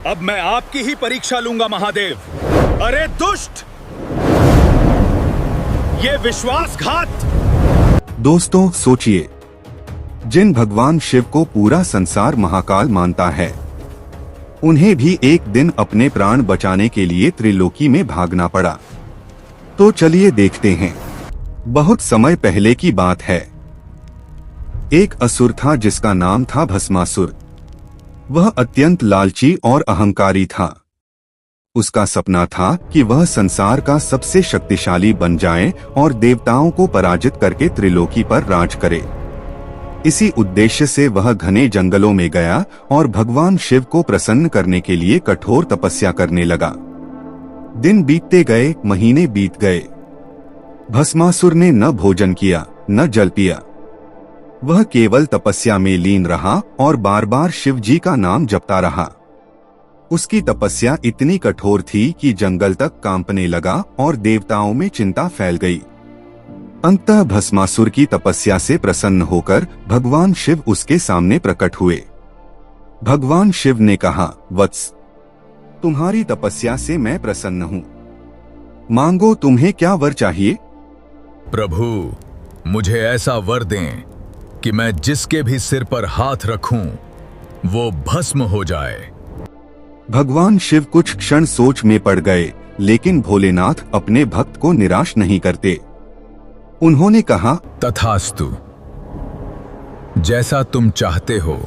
अब मैं आपकी ही परीक्षा लूंगा महादेव। अरे दुष्ट, ये विश्वासघात। दोस्तों सोचिए, जिन भगवान शिव को पूरा संसार महाकाल मानता है, उन्हें भी एक दिन अपने प्राण बचाने के लिए त्रिलोकी में भागना पड़ा। तो चलिए देखते हैं। बहुत समय पहले की बात है। एक असुर था जिसका नाम था भस्मासुर। वह अत्यंत लालची और अहंकारी था। उसका सपना था कि वह संसार का सबसे शक्तिशाली बन जाए और देवताओं को पराजित करके त्रिलोकी पर राज करे। इसी उद्देश्य से वह घने जंगलों में गया और भगवान शिव को प्रसन्न करने के लिए कठोर तपस्या करने लगा। दिन बीतते गए, महीने बीत गए। भस्मासुर ने न भोजन किया, न जल पिया। वह केवल तपस्या में लीन रहा और बार बार शिव जी का नाम जपता रहा। उसकी तपस्या इतनी कठोर थी कि जंगल तक कांपने लगा और देवताओं में चिंता फैल गई। अंततः भस्मासुर की तपस्या से प्रसन्न होकर भगवान शिव उसके सामने प्रकट हुए। भगवान शिव ने कहा, वत्स, तुम्हारी तपस्या से मैं प्रसन्न हूँ। मांगो, तुम्हें क्या वर चाहिए? प्रभु, मुझे ऐसा वर दें कि मैं जिसके भी सिर पर हाथ रखूं, वो भस्म हो जाए। भगवान शिव कुछ क्षण सोच में पड़ गए, लेकिन भोलेनाथ अपने भक्त को निराश नहीं करते। उन्होंने कहा, तथास्तु, जैसा तुम चाहते हो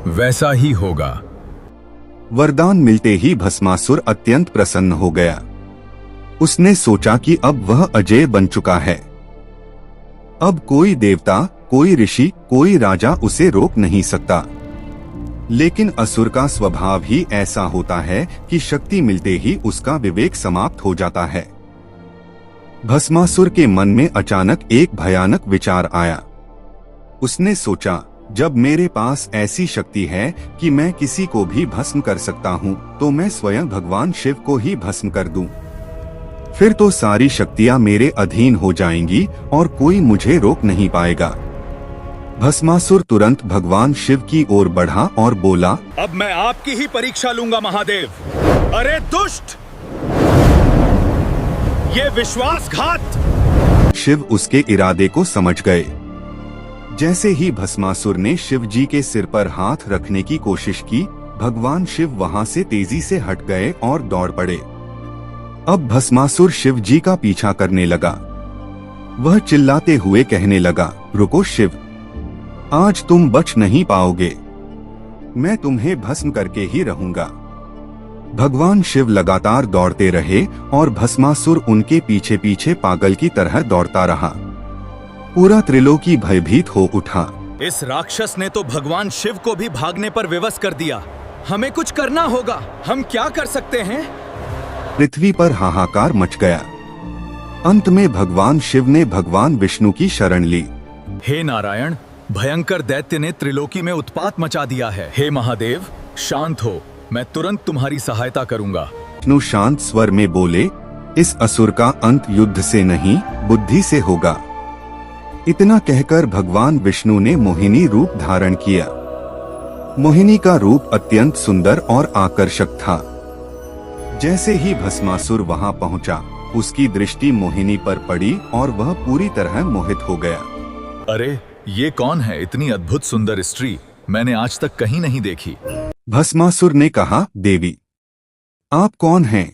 वैसा ही होगा। वरदान मिलते ही भस्मासुर अत्यंत प्रसन्न हो गया। उसने सोचा कि अब वह अजेय बन चुका है। अब कोई देवता, कोई ऋषि, कोई राजा उसे रोक नहीं सकता। लेकिन असुर का स्वभाव ही ऐसा होता है कि शक्ति मिलते ही उसका विवेक समाप्त हो जाता है। भस्मासुर के मन में अचानक एक भयानक विचार आया। उसने सोचा, जब मेरे पास ऐसी शक्ति है कि मैं किसी को भी भस्म कर सकता हूँ, तो मैं स्वयं भगवान शिव को ही भस्म कर दूं। फिर तो सारी शक्तियाँ मेरे अधीन हो जाएंगी और कोई मुझे रोक नहीं पाएगा। भस्मासुर तुरंत भगवान शिव की ओर बढ़ा और बोला, अब मैं आपकी ही परीक्षा लूंगा महादेव। अरे दुष्ट, ये विश्वासघात। शिव उसके इरादे को समझ गए। जैसे ही भस्मासुर ने शिव जी के सिर पर हाथ रखने की कोशिश की, भगवान शिव वहां से तेजी से हट गए और दौड़ पड़े। अब भस्मासुर शिव जी का पीछा करने लगा। वह चिल्लाते हुए कहने लगा, रुको शिव, आज तुम बच नहीं पाओगे। मैं तुम्हें भस्म करके ही रहूंगा। भगवान शिव लगातार दौड़ते रहे और भस्मासुर उनके पीछे पीछे पागल की तरह दौड़ता रहा। पूरा त्रिलोकी भयभीत हो उठा। इस राक्षस ने तो भगवान शिव को भी भागने पर विवश कर दिया। हमें कुछ करना होगा। हम क्या कर सकते हैं? पृथ्वी पर हाहाकार मच गया। अंत में भगवान शिव ने भगवान विष्णु की शरण ली। हे नारायण, भयंकर दैत्य ने त्रिलोकी में उत्पात मचा दिया है। हे महादेव, शांत हो, मैं तुरंत तुम्हारी सहायता करूंगा। विष्णु शांत स्वर में बोले, इस असुर का अंत युद्ध से नहीं, बुद्धि से होगा। इतना कहकर भगवान विष्णु ने मोहिनी रूप धारण किया। मोहिनी का रूप अत्यंत सुंदर और आकर्षक था। जैसे ही भस्मासुर वहां पहुंचा, उसकी दृष्टि मोहिनी पर पड़ी और वह पूरी तरह मोहित हो गया। अरे, ये कौन है? इतनी अद्भुत सुंदर स्त्री मैंने आज तक कहीं नहीं देखी। भस्मासुर ने कहा, देवी, आप कौन हैं?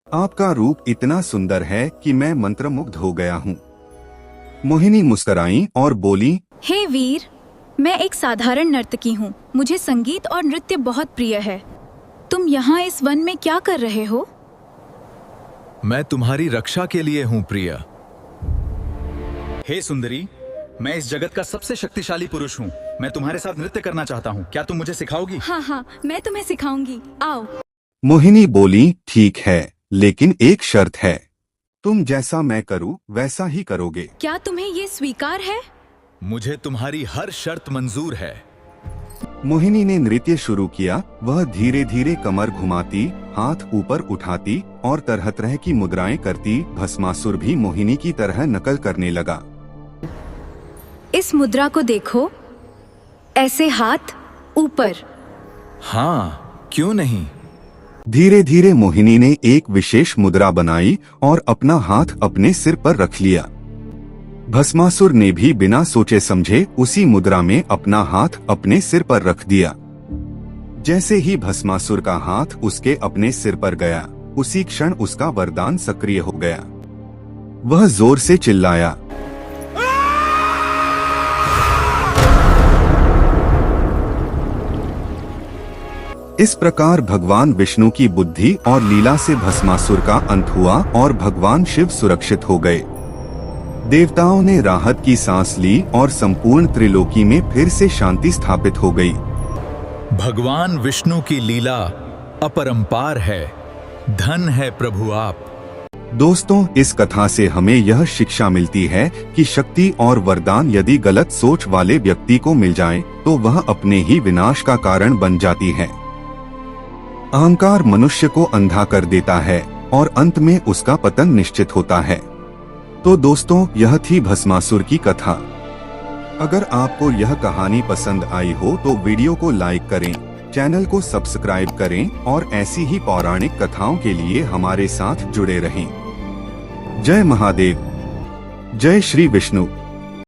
आपका रूप इतना सुंदर है कि मैं मंत्रमुग्ध हो गया हूँ। मोहिनी मुस्कुराई और बोली, हे वीर, मैं एक साधारण नर्तकी हूँ। मुझे संगीत और नृत्य बहुत प्रिय है। तुम यहाँ इस वन में क्या कर रहे हो? मैं तुम्हारी रक्षा के लिए हूँ प्रिय। हे सुंदरी, मैं इस जगत का सबसे शक्तिशाली पुरुष हूँ। मैं तुम्हारे साथ नृत्य करना चाहता हूँ। क्या तुम मुझे सिखाओगी? हाँ हाँ, मैं तुम्हें सिखाऊंगी, आओ। मोहिनी बोली, ठीक है, लेकिन एक शर्त है। तुम जैसा मैं करूँ वैसा ही करोगे। क्या तुम्हें ये स्वीकार है? मुझे तुम्हारी हर शर्त मंजूर है। मोहिनी ने नृत्य शुरू किया। वह धीरे धीरे कमर घुमाती, हाथ ऊपर उठाती और तरह तरह की मुद्राएं करती। भस्मासुर भी मोहिनी की तरह नकल करने लगा। इस मुद्रा को देखो, ऐसे हाथ ऊपर। हाँ, क्यों नहीं? धीरे धीरे मोहिनी ने एक विशेष मुद्रा बनाई और अपना हाथ अपने सिर पर रख लिया। भस्मासुर ने भी बिना सोचे समझे उसी मुद्रा में अपना हाथ अपने सिर पर रख दिया। जैसे ही भस्मासुर का हाथ उसके अपने सिर पर गया, उसी क्षण उसका वरदान सक्रिय हो गया। वह जोर से चिल्लाया, इस प्रकार भगवान विष्णु की बुद्धि और लीला से भस्मासुर का अंत हुआ और भगवान शिव सुरक्षित हो गए। देवताओं ने राहत की सांस ली और संपूर्ण त्रिलोकी में फिर से शांति स्थापित हो गई। भगवान विष्णु की लीला अपरंपार है। धन है प्रभु आप। दोस्तों, इस कथा से हमें यह शिक्षा मिलती है कि शक्ति और वरदान यदि गलत सोच वाले व्यक्ति को मिल जाए तो वह अपने ही विनाश का कारण बन जाती है। अहंकार मनुष्य को अंधा कर देता है और अंत में उसका पतन निश्चित होता है। तो दोस्तों, यह थी भस्मासुर की कथा। अगर आपको यह कहानी पसंद आई हो तो वीडियो को लाइक करें, चैनल को सब्सक्राइब करें और ऐसी ही पौराणिक कथाओं के लिए हमारे साथ जुड़े रहें। जय महादेव, जय श्री विष्णु।